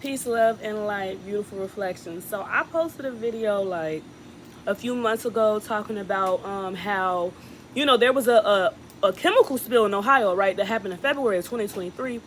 Peace, love, and light, beautiful reflections. So I posted a video like a few months ago talking about how, there was a chemical spill in Ohio, right, that happened in February of 2023.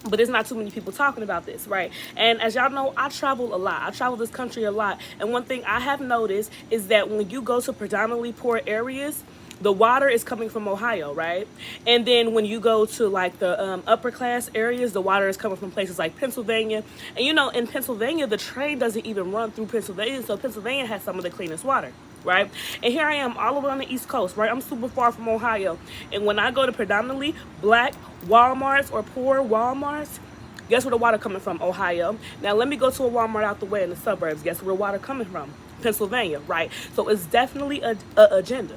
But there's not too many people talking about this, right? And as y'all know, I travel a lot. I travel this country a lot. And one thing I have noticed is that when you go to predominantly poor areas, the water is coming from Ohio, right? And then when you go to like the upper class areas, the water is coming from places like Pennsylvania. And in Pennsylvania, the train doesn't even run through Pennsylvania, so Pennsylvania has some of the cleanest water, right? And here I am all over on the East Coast, right? I'm super far from Ohio. And when I go to predominantly black Walmarts or poor Walmarts, guess where the water coming from? Ohio. Now let me go to a Walmart out the way in the suburbs. Guess where water coming from? Pennsylvania, right? So it's definitely a agenda.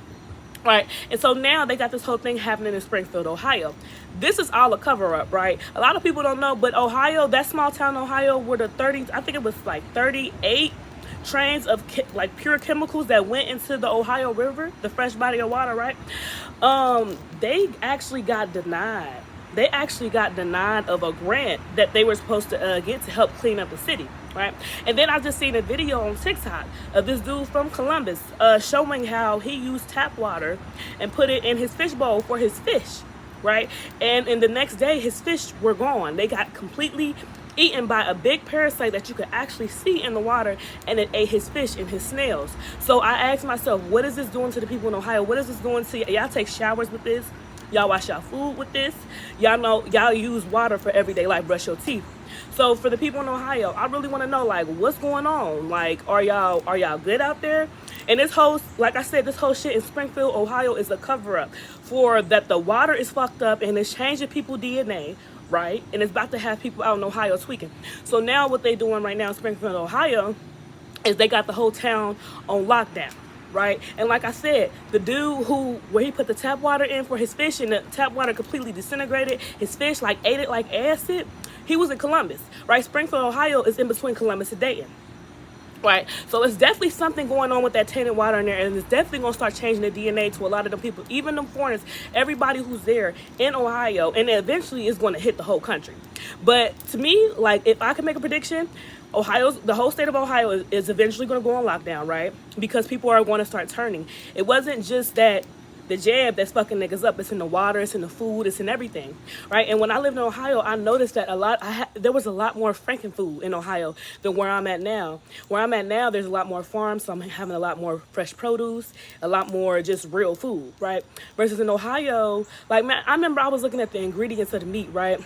Right, and so now they got this whole thing happening in Springfield, Ohio. This is all a cover-up, right? A lot of people don't know, but Ohio, that small town Ohio, where I think it was like 38 trains of like pure chemicals that went into the Ohio River, the fresh body of water, right? They actually got denied. They actually got denied of a grant that they were supposed to get to help clean up the city, right? And then I just seen a video on TikTok of this dude from Columbus showing how he used tap water and put it in his fish bowl for his fish, right? And the next day, his fish were gone. They got completely eaten by a big parasite that you could actually see in the water, and it ate his fish and his snails. So I asked myself, what is this doing to the people in Ohio? What is this doing to y'all? Take showers with this? Y'all wash y'all food with this? Y'all know y'all use water for everyday life, brush your teeth. So for the people in Ohio, I really want to know, like, what's going on? Like, are y'all good out there? And this whole, like I said, this whole shit in Springfield, Ohio is a cover-up for that the water is fucked up and it's changing people's DNA, right? And it's about to have people out in Ohio tweaking. So now what they doing right now in Springfield, Ohio, is they got the whole town on lockdown. Right, and like I said, the dude where he put the tap water in for his fish and the tap water completely disintegrated his fish, like ate it like acid. He was in Columbus, right? Springfield, Ohio is in between Columbus and Dayton. Right, so it's definitely something going on with that tainted water in there, and it's definitely gonna start changing the DNA to a lot of them people, even them foreigners, everybody who's there in Ohio, and eventually it's going to hit the whole country. But to me, like, if I could make a prediction, the whole state of Ohio is eventually going to go on lockdown, right? Because people are going to start turning. It wasn't just that the jab that's fucking niggas up. It's in the water, it's in the food, it's in everything, right? And when I lived in Ohio, I noticed that there was a lot more frankenfood in Ohio than where I'm at now. Where I'm at now, there's a lot more farms, so I'm having a lot more fresh produce, a lot more just real food, right? Versus in Ohio, like, man, I remember I was looking at the ingredients of the meat, right?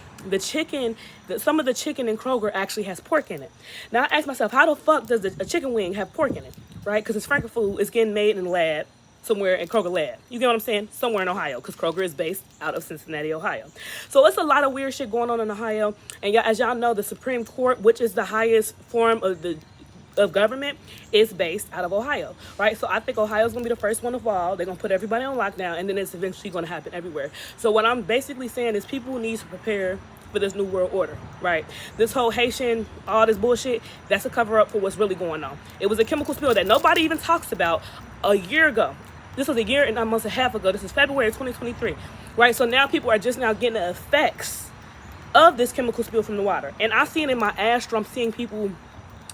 Some of the chicken in Kroger actually has pork in it. Now I asked myself, how the fuck does a chicken wing have pork in it, right? Because it's frankenfood, it's getting made in the lab, somewhere in Kroger Lab. You get what I'm saying? Somewhere in Ohio, because Kroger is based out of Cincinnati, Ohio. So it's a lot of weird shit going on in Ohio. And as y'all know, the Supreme Court, which is the highest form of government, is based out of Ohio, right? So I think Ohio's gonna be the first one of all. They're gonna put everybody on lockdown, and then it's eventually gonna happen everywhere. So what I'm basically saying is people need to prepare for this new world order, right? This whole Haitian, all this bullshit, that's a cover up for what's really going on. It was a chemical spill that nobody even talks about a year ago. This was a year and almost a half ago. This is February 2023, right? So now people are just now getting the effects of this chemical spill from the water. And I see it in my astral. I'm seeing people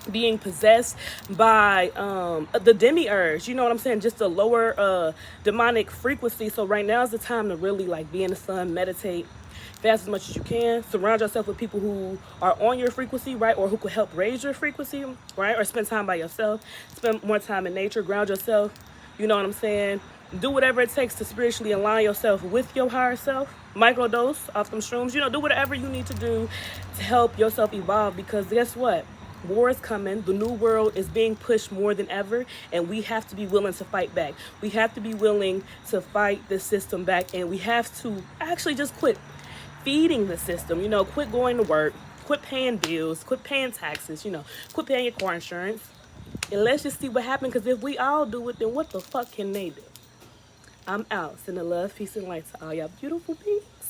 being possessed by the demiurge, you know what I'm saying? Just a lower demonic frequency. So right now is the time to really like be in the sun, meditate, fast as much as you can, surround yourself with people who are on your frequency, right? Or who could help raise your frequency, right? Or spend time by yourself, spend more time in nature, ground yourself, you know what I'm saying? Do whatever it takes to spiritually align yourself with your higher self. Microdose off them shrooms, do whatever you need to do to help yourself evolve, because guess what? War is coming. The new world is being pushed more than ever, and we have to be willing to fight back. We have to be willing to fight the system back, and we have to actually just quit feeding the system, quit going to work, quit paying bills, quit paying taxes, quit paying your car insurance, and let's just see what happens, because if we all do it, then what the fuck can they do? I'm out. Sending love, peace, and light to all y'all beautiful people.